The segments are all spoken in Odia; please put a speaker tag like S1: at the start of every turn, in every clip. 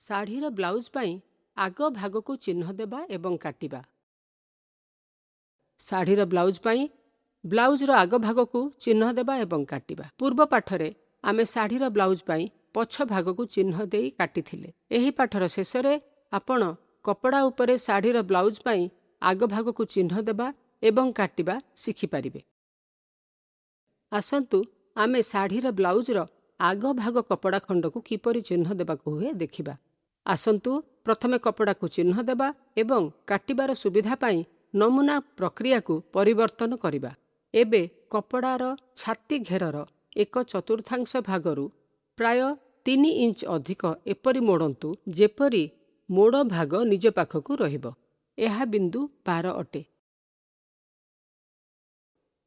S1: ଶାଢ଼ୀର ବ୍ଲାଉଜ ପାଇଁ ଆଗ ଭାଗକୁ ଚିହ୍ନ ଦେବା ଏବଂ କାଟିବା। ଶାଢ଼ୀର ବ୍ଲାଉଜ ପାଇଁ ବ୍ଲାଉଜର ଆଗ ଭାଗକୁ ଚିହ୍ନ ଦେବା ଏବଂ କାଟିବା। ପୂର୍ବ ପାଠରେ ଆମେ ଶାଢ଼ୀର ବ୍ଲାଉଜ ପାଇଁ ପଛ ଭାଗକୁ ଚିହ୍ନ ଦେଇ କାଟିଥିଲେ। ଏହି ପାଠର ଶେଷରେ ଆପଣ କପଡ଼ା ଉପରେ ଶାଢ଼ୀର ବ୍ଲାଉଜ ପାଇଁ ଆଗ ଭାଗକୁ ଚିହ୍ନ ଦେବା ଏବଂ କାଟିବା ଶିଖିପାରିବେ। ଆସନ୍ତୁ ଆମେ ଶାଢ଼ୀର ବ୍ଲାଉଜର ଆଗ ଭାଗ କପଡ଼ା ଖଣ୍ଡକୁ କିପରି ଚିହ୍ନ ଦେବାକୁ ହୁଏ ଦେଖିବା। ଆସନ୍ତୁ ପ୍ରଥମେ କପଡ଼ାକୁ ଚିହ୍ନ ଦେବା ଏବଂ କାଟିବାର ସୁବିଧା ପାଇଁ ନମୁନା ପ୍ରକ୍ରିୟାକୁ ପରିବର୍ତ୍ତନ କରିବା। ଏବେ କପଡ଼ାର ଛାତି ଘେରର 1/4 ଭାଗରୁ ପ୍ରାୟ 3 ଇଞ୍ଚ ଅଧିକ ଏପରି ମୋଡ଼ନ୍ତୁ ଯେପରି ମୋଡ଼ ଭାଗ ନିଜ ପାଖକୁ ରହିବ। ଏହା ବିନ୍ଦୁ 12 ଅଟେ।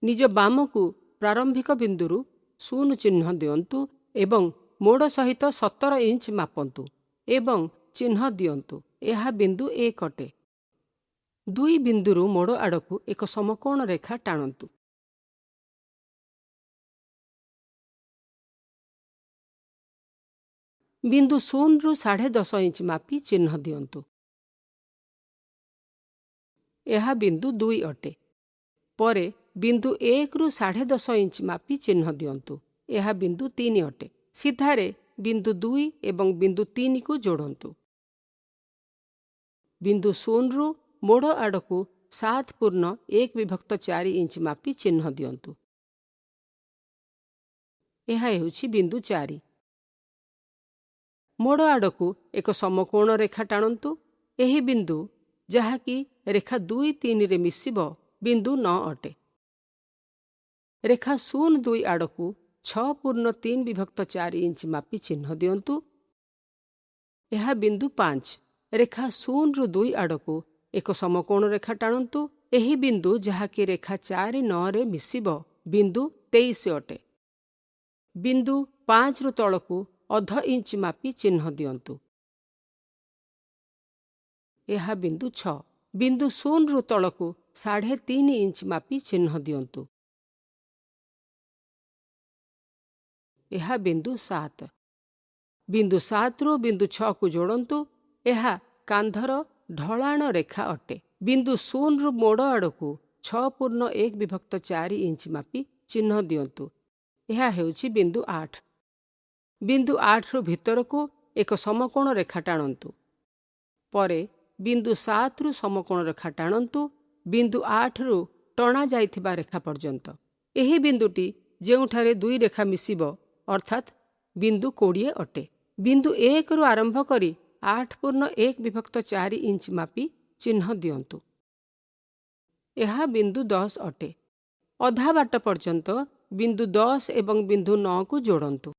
S1: ନିଜ ବାମକୁ ପ୍ରାରମ୍ଭିକ ବିନ୍ଦୁରୁ 0 ଚିହ୍ନ ଦିଅନ୍ତୁ ଏବଂ ମୋଡ଼ ସହିତ 17 ଇଞ୍ଚ ମାପନ୍ତୁ ଏବଂ ଚିହ୍ନ ଦିଅନ୍ତୁ। ଏହା ବିନ୍ଦୁ 1 ଅଟେ। ଦୁଇ ବିନ୍ଦୁରୁ ମୋଡ଼ ଆଡ଼କୁ ଏକ ସମକୋଣ ରେଖା ଟାଣନ୍ତୁ। ବିନ୍ଦୁ 0ରୁ 10.5 ଇଞ୍ଚ ମାପି ଚିହ୍ନ ଦିଅନ୍ତୁ। ଏହା ବିନ୍ଦୁ 2 ଅଟେ। ପରେ ବିନ୍ଦୁ 1ରୁ 10.5 ଇଞ୍ଚ ମାପି ଚିହ୍ନ ଦିଅନ୍ତୁ। ଏହା ବିନ୍ଦୁ 3 ଅଟେ। ସିଧାରେ ବିନ୍ଦୁ 2 ଏବଂ ବିନ୍ଦୁ 3କୁ ଯୋଡ଼ନ୍ତୁ। ବିନ୍ଦୁ 0ରୁ ମୋଡ଼ ଆଡ଼କୁ 7.1/4 ଇଞ୍ଚ ମାପି ଚିହ୍ନ ଦିଅନ୍ତୁ। ଏହା ହେଉଛି ବିନ୍ଦୁ 4। ମୋଡ଼ ଆଡ଼କୁ ଏକ ସମକୋଣ ରେଖା ଟାଣନ୍ତୁ। ଏହି ବିନ୍ଦୁ ଯାହାକି ରେଖା 2-3ରେ ମିଶିବ ବିନ୍ଦୁ 9 ଅଟେ। ରେଖା 0-2 ଆଡ଼କୁ 6.3/4 ଇଞ୍ଚ ମାପି ଚିହ୍ନ ଦିଅନ୍ତୁ। ଏହା ବିନ୍ଦୁ 5। ରେଖା 0ରୁ 2 ଆଡ଼କୁ ଏକ ସମକୋଣ ରେଖା ଟାଣନ୍ତୁ। ଏହି ବିନ୍ଦୁ ଯାହାକି ରେଖା 4-9ରେ ମିଶିବ ବିନ୍ଦୁ 23 ଅଟେ। ବିନ୍ଦୁ 5ରୁ ତଳକୁ 0.5 ଇଞ୍ଚ ମାପି ଚିହ୍ନ ଦିଅନ୍ତୁ। ଏହା ବିନ୍ଦୁ 6। ବିନ୍ଦୁ 0ରୁ ତଳକୁ 3.5 ଇଞ୍ଚ ମାପି ଚିହ୍ନ ଦିଅନ୍ତୁ। ଏହା ବିନ୍ଦୁ 7। ବିନ୍ଦୁ 7ରୁ ବିନ୍ଦୁ 6କୁ ଯୋଡ଼ନ୍ତୁ। ଏହା କାନ୍ଧର ଢଳାଣ ରେଖା ଅଟେ। ବିନ୍ଦୁ 0ରୁ ମୋଡ଼ ଆଡ଼କୁ 6.1/4 ଇଞ୍ଚ ମାପି ଚିହ୍ନ ଦିଅନ୍ତୁ। ଏହା ହେଉଛି ବିନ୍ଦୁ 8। ବିନ୍ଦୁ 8ରୁ ଭିତରକୁ ଏକ ସମକୋଣ ରେଖା ଟାଣନ୍ତୁ। ପରେ ବିନ୍ଦୁ 7ରୁ ସମକୋଣ ରେଖା ଟାଣନ୍ତୁ ବିନ୍ଦୁ 8ରୁ ଟଣା ଯାଇଥିବା ରେଖା ପର୍ଯ୍ୟନ୍ତ। ଏହି ବିନ୍ଦୁଟି ଯେଉଁଠାରେ 2 ରେଖା ମିଶିବ ଅର୍ଥାତ୍ ବିନ୍ଦୁ 20 ଅଟେ। ବିନ୍ଦୁ 1ରୁ ଆରମ୍ଭ କରି 8.1/4 ଇଞ୍ଚ ମାପି ଚିହ୍ନ ଦିଅନ୍ତୁ। ଏହା ବିନ୍ଦୁ 10 ଅଟେ। ଅଧା ବାଟ ପର୍ଯ୍ୟନ୍ତ ବିନ୍ଦୁ 10 ଏବଂ ବିନ୍ଦୁ 9କୁ ଯୋଡ଼ନ୍ତୁ।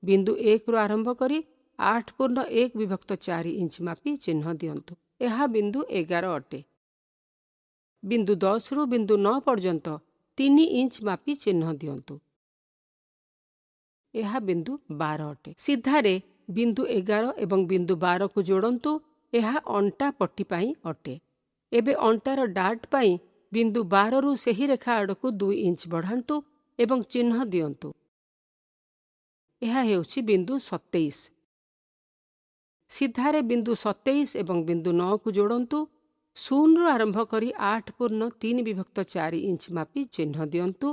S1: ବିନ୍ଦୁ 1ରୁ ଆରମ୍ଭ କରି 8.1/4 ଇଞ୍ଚ ମାପି ଚିହ୍ନ ଦିଅନ୍ତୁ। ଏହା ବିନ୍ଦୁ 11 ଅଟେ। ବିନ୍ଦୁ 10ରୁ ବିନ୍ଦୁ 9 ପର୍ଯ୍ୟନ୍ତ 3 ଇଞ୍ଚ ମାପି ଚିହ୍ନ ଦିଅନ୍ତୁ। ଏହା ବିନ୍ଦୁ 12 ଅଟେ। ସିଧାରେ ବିନ୍ଦୁ 11 ଏବଂ ବିନ୍ଦୁ 12କୁ ଯୋଡ଼ନ୍ତୁ। ଏହା ଅଣ୍ଟା ପଟି ପାଇଁ ଅଟେ। ଏବେ ଅଣ୍ଟାର ଡାଟ୍ ପାଇଁ ବିନ୍ଦୁ 12ରୁ ସେହି ରେଖା ଆଡ଼କୁ 2 ଇଞ୍ଚ ବଢ଼ାନ୍ତୁ ଏବଂ ଚିହ୍ନ ଦିଅନ୍ତୁ। ଏହା ହେଉଛି ବିନ୍ଦୁ 27। ସିଧାରେ ବିନ୍ଦୁ 27 ଏବଂ ବିନ୍ଦୁ 9କୁ ଯୋଡ଼ନ୍ତୁ। 0ରୁ ଆରମ୍ଭ କରି 8.3/4 ଇଞ୍ଚ ମାପି ଚିହ୍ନ ଦିଅନ୍ତୁ।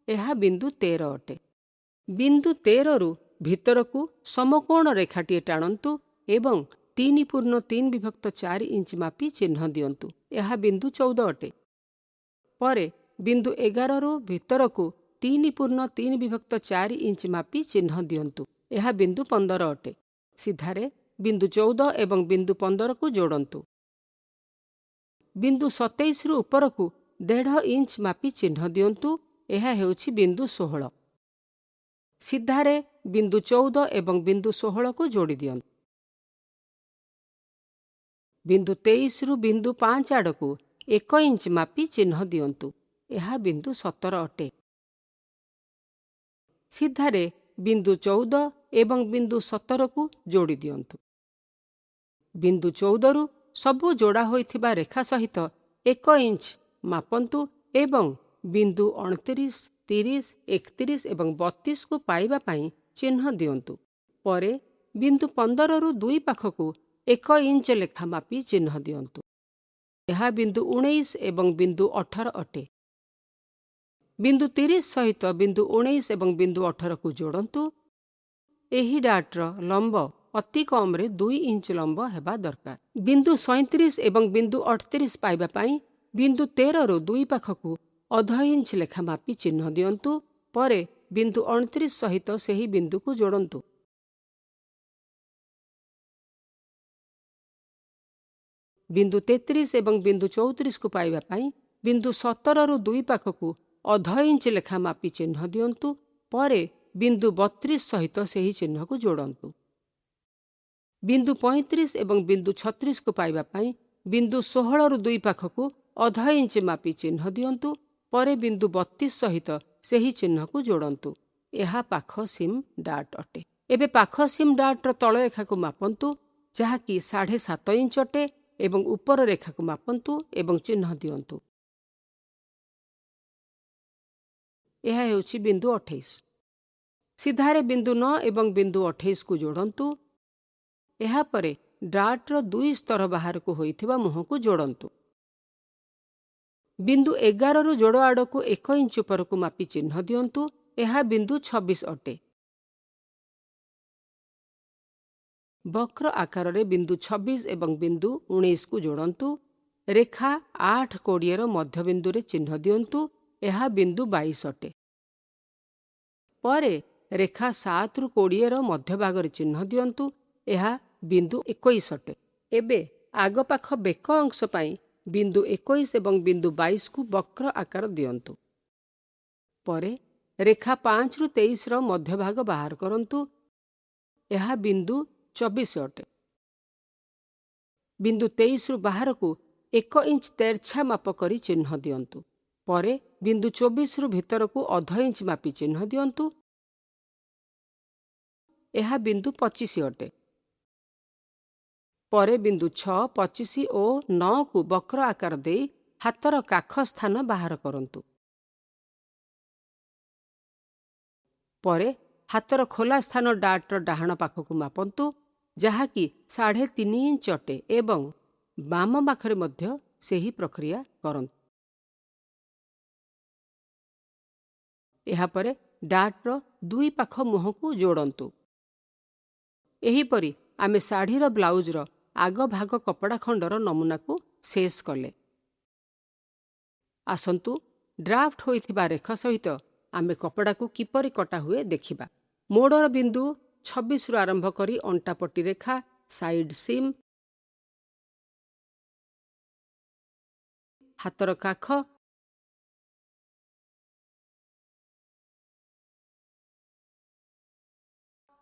S1: ଏହା ବିନ୍ଦୁ 13 ଅଟେ। ବିନ୍ଦୁ 13ରୁ ଭିତରକୁ ସମକୋଣ ରେଖାଟିଏ ଟାଣନ୍ତୁ ଏବଂ 3.3/4 ଇଞ୍ଚ ମାପି ଚିହ୍ନ ଦିଅନ୍ତୁ। ଏହା ବିନ୍ଦୁ 14 ଅଟେ। ପରେ ବିନ୍ଦୁ 11ରୁ ଭିତରକୁ 3.3/4 ଇଞ୍ଚ ମାପି ଚିହ୍ନ ଦିଅନ୍ତୁ। ଏହା ବିନ୍ଦୁ 15 ଅଟେ। ସିଧାରେ ବିନ୍ଦୁ 14 ଏବଂ ବିନ୍ଦୁ 15କୁ ଯୋଡ଼ନ୍ତୁ। ବିନ୍ଦୁ 27ରୁ ଉପରକୁ 1.5 ଇଞ୍ଚ ମାପି ଚିହ୍ନ ଦିଅନ୍ତୁ। ଏହା ହେଉଛି ବିନ୍ଦୁ 16। ସିଧାରେ ବିନ୍ଦୁ 14 ଏବଂ ବିନ୍ଦୁ 16କୁ ଯୋଡ଼ି ଦିଅନ୍ତୁ। ବିନ୍ଦୁ 23ରୁ ବିନ୍ଦୁ 5 ଆଡ଼କୁ 1 ଇଞ୍ଚ ମାପି ଚିହ୍ନ ଦିଅନ୍ତୁ। ଏହା ବିନ୍ଦୁ 17 ଅଟେ। ସିଧାରେ ବିନ୍ଦୁ 14 ଏବଂ ବିନ୍ଦୁ 17କୁ ଯୋଡ଼ି ଦିଅନ୍ତୁ। ବିନ୍ଦୁ 14ରୁ ସବୁ ଯୋଡ଼ା ହୋଇଥିବା ରେଖା ସହିତ 1 ଇଞ୍ଚ ମାପନ୍ତୁ ଏବଂ ବିନ୍ଦୁ 29, 30, 31 ଏବଂ 32କୁ ପାଇବା ପାଇଁ ଚିହ୍ନ ଦିଅନ୍ତୁ। ପରେ ବିନ୍ଦୁ 15ରୁ 2 ପାଖକୁ 1 ଇଞ୍ଚ ଲେଖା ମାପି ଚିହ୍ନ ଦିଅନ୍ତୁ। ଏହା ବିନ୍ଦୁ 19 ଏବଂ ବିନ୍ଦୁ 18 ଅଟେ। ବିନ୍ଦୁ 30 ସହିତ ବିନ୍ଦୁ 19 ଏବଂ ବିନ୍ଦୁ 18କୁ ଯୋଡ଼ନ୍ତୁ। ଏହି ଡାଟର ଲମ୍ବ ଅତି କମରେ 2 ଇଞ୍ଚ ଲମ୍ବ ହେବା ଦରକାର। ବିନ୍ଦୁ 37 ଏବଂ ବିନ୍ଦୁ 38 ପାଇବା ପାଇଁ ବିନ୍ଦୁ 13ରୁ 2 ପାଖକୁ 0.5 ଇଞ୍ଚ ଲେଖା ମାପି ଚିହ୍ନ ଦିଅନ୍ତୁ। ପରେ ବିନ୍ଦୁ 29 ସହିତ ସେହି ବିନ୍ଦୁକୁ ଯୋଡ଼ନ୍ତୁ। ବିନ୍ଦୁ 33 ଏବଂ ବିନ୍ଦୁ 34କୁ ପାଇବା ପାଇଁ ବିନ୍ଦୁ 17ରୁ 2 ପାଖକୁ 0.5 ଇଞ୍ଚ ଲେଖା ମାପି ଚିହ୍ନ ଦିଅନ୍ତୁ। ପରେ ବିନ୍ଦୁ 32 ସହିତ ସେହି ଚିହ୍ନକୁ ଯୋଡ଼ନ୍ତୁ। ବିନ୍ଦୁ 35 ଏବଂ ବିନ୍ଦୁ 36କୁ ପାଇବା ପାଇଁ ବିନ୍ଦୁ 16ରୁ 2 ପାଖକୁ 0.5 ଇଞ୍ଚ ମାପି ଚିହ୍ନ ଦିଅନ୍ତୁ। ପରେ ବିନ୍ଦୁ 32 ସହିତ ସେହି ଚିହ୍ନକୁ ଯୋଡ଼ନ୍ତୁ। ଏହା ପାଖ ସିମ୍ ଡାଟ ଅଟେ। ଏବେ ପାଖ ସିମ୍ ଡାଟର ତଳ ରେଖାକୁ ମାପନ୍ତୁ, ଯାହାକି 7.5 ଇଞ୍ଚ ଅଟେ ଏବଂ ଉପର ରେଖାକୁ ମାପନ୍ତୁ ଏବଂ ଚିହ୍ନ ଦିଅନ୍ତୁ। ଏହା ହେଉଛି ବିନ୍ଦୁ 28। ସିଧାରେ ବିନ୍ଦୁ 9 ଏବଂ ବିନ୍ଦୁ 28କୁ ଯୋଡ଼ନ୍ତୁ। ଏହାପରେ ଡାଟର 2 ସ୍ତର ବାହାରକୁ ହୋଇଥିବା ମୁହଁକୁ ଯୋଡ଼ନ୍ତୁ। ବିନ୍ଦୁ 11ରୁ ଯୋଡ଼ ଆଡ଼କୁ 1 ଇଞ୍ଚ ଉପରକୁ ମାପି ଚିହ୍ନ ଦିଅନ୍ତୁ। ଏହା ବିନ୍ଦୁ 26 ଅଟେ। ବକ୍ର ଆକାରରେ ବିନ୍ଦୁ 26 ଏବଂ ବିନ୍ଦୁ 19କୁ ଯୋଡ଼ନ୍ତୁ। ରେଖା 8-20ର ମଧ୍ୟବିନ୍ଦୁରେ ଚିହ୍ନ ଦିଅନ୍ତୁ। ଏହା ବିନ୍ଦୁ 22 ଅଟେ। ପରେ ରେଖା 7ରୁ 20ର ମଧ୍ୟଭାଗରେ ଚିହ୍ନ ଦିଅନ୍ତୁ। ଏହା ବିନ୍ଦୁ 21 ଅଟେ। ଏବେ ଆଗପାଖ ବେକ ଅଂଶ ପାଇଁ ବିନ୍ଦୁ 21 ଏବଂ ବିନ୍ଦୁ 22କୁ ବକ୍ର ଆକାର ଦିଅନ୍ତୁ। ପରେ ରେଖା 5ରୁ 23ର ମଧ୍ୟଭାଗ ବାହାର କରନ୍ତୁ। ଏହା ବିନ୍ଦୁ 24 ଅଟେ। ବିନ୍ଦୁ 23ରୁ ବାହାରକୁ 1 ଇଞ୍ଚ ତେରଛା ମାପ କରି ଚିହ୍ନ ଦିଅନ୍ତୁ। ପରେ ବିନ୍ଦୁ 24ରୁ ଭିତରକୁ 0.5 ଇଞ୍ଚ ମାପି ଚିହ୍ନ ଦିଅନ୍ତୁ। ଏହା ବିନ୍ଦୁ 25 ଅଟେ। ପରେ ବିନ୍ଦୁ 6, 25 ଓ 9କୁ ବକ୍ର ଆକାର ଦେଇ ହାତର କାଖ ସ୍ଥାନ ବାହାର କରନ୍ତୁ। ପରେ ହାତର ଖୋଲା ସ୍ଥାନ ଡାଟର ଡାହାଣ ପାଖକୁ ମାପନ୍ତୁ, ଯାହାକି 3.5 ଇଞ୍ଚ ଅଟେ ଏବଂ ବାମ ପାଖରେ ମଧ୍ୟ ସେହି ପ୍ରକ୍ରିୟା କରନ୍ତୁ। ଏହାପରେ ଡାଟର 2 ପାଖ ମୁହଁକୁ ଯୋଡ଼ନ୍ତୁ। ଏହିପରି ଆମେ ଶାଢ଼ୀର ବ୍ଲାଉଜର ଆଗ ଭାଗ କପଡ଼ା ଖଣ୍ଡର ନମୁନାକୁ ଶେଷ କଲେ। ଆସନ୍ତୁ ଡ୍ରାଫ୍ଟ ହୋଇଥିବା ରେଖା ସହିତ ଆମେ କପଡ଼ାକୁ କିପରି କଟା ହୁଏ ଦେଖିବା। ମୋଡ଼ର ବିନ୍ଦୁ 26ରୁ ଆରମ୍ଭ କରି ଅଣ୍ଟାପଟି ରେଖା, ସାଇଡ୍ ସିମ୍, ହାତର କାଖ,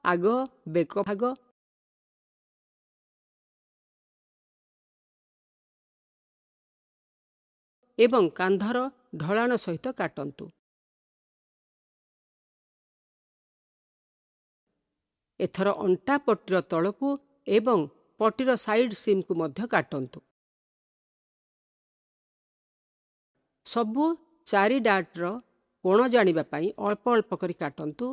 S1: ଆଗ ବେକ ଭାଗ, ଏବଂ କାନ୍ଧର ଢଳାଣ ସହିତ କାଟନ୍ତୁ। ଏଥର ଅଣ୍ଟା ପଟିର ତଳକୁ ଏବଂ ପଟିର ସାଇଡ୍ ସିମ୍କୁ ମଧ୍ୟ କାଟନ୍ତୁ। ସବୁ 4 ଡାଟର କୋଣ ଜାଣିବା ପାଇଁ ଅଳ୍ପ ଅଳ୍ପ କରି କାଟନ୍ତୁ।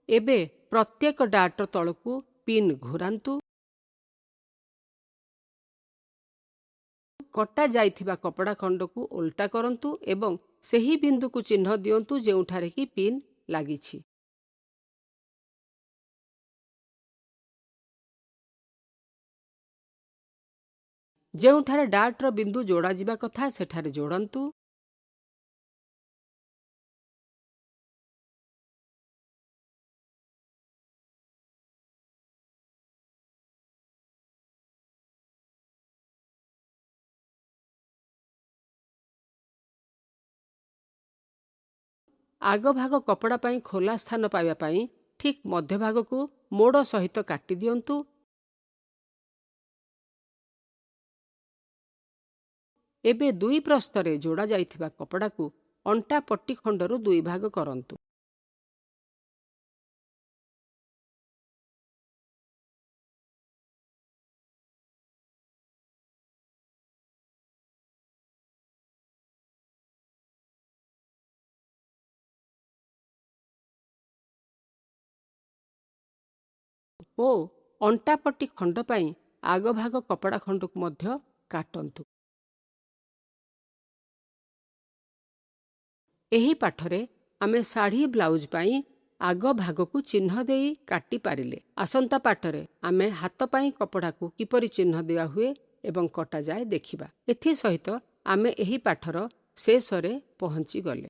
S1: ଏବେ ପ୍ରତ୍ୟେକ ଡାଟର ତଳକୁ ପିନ୍ ଘୂରାନ୍ତୁ। କଟା ଯାଇଥିବା କପଡ଼ା ଖଣ୍ଡକୁ ଓଲଟା କରନ୍ତୁ ଏବଂ ସେହି ବିନ୍ଦୁକୁ ଚିହ୍ନ ଦିଅନ୍ତୁ ଯେଉଁଠାରେ କି ପିନ୍ ଲାଗିଛି। ଯେଉଁଠାରେ ଡାଟର ବିନ୍ଦୁ ଯୋଡ଼ାଯିବା କଥା ସେଠାରେ ଯୋଡ଼ନ୍ତୁ। ଆଗଭାଗ କପଡ଼ା ପାଇଁ ଖୋଲା ସ୍ଥାନ ପାଇବା ପାଇଁ ଠିକ୍ ମଧ୍ୟଭାଗକୁ ମୋଡ଼ ସହିତ କାଟି ଦିଅନ୍ତୁ। ଏବେ 2 ପ୍ରସ୍ତରେ ଯୋଡ଼ା ଯାଇଥିବା କପଡ଼ାକୁ ଅଣ୍ଟା ପଟି ଖଣ୍ଡରୁ 2 ଭାଗ କରନ୍ତୁ। ଓ ଅଣ୍ଟା ପଟି ଖଣ୍ଡ ପାଇଁ ଆଗ ଭାଗ କପଡ଼ା ଖଣ୍ଡକୁ ମଧ୍ୟ କାଟନ୍ତୁ। ଏହି ପାଠରେ ଆମେ ଶାଢ଼ୀ ବ୍ଲାଉଜ ପାଇଁ ଆଗ ଭାଗକୁ ଚିହ୍ନ ଦେଇ କାଟି ପାରିଲେ। ଆସନ୍ତା ପାଠରେ ଆମେ ହାତ ପାଇଁ କପଡ଼ାକୁ କିପରି ଚିହ୍ନ ଦିଆହୁଏ ଏବଂ କଟାଯାଏ ଦେଖିବା। ଏଥିସହିତ ଆମେ ଏହି ପାଠର ଶେଷରେ ପହଞ୍ଚିଗଲେ।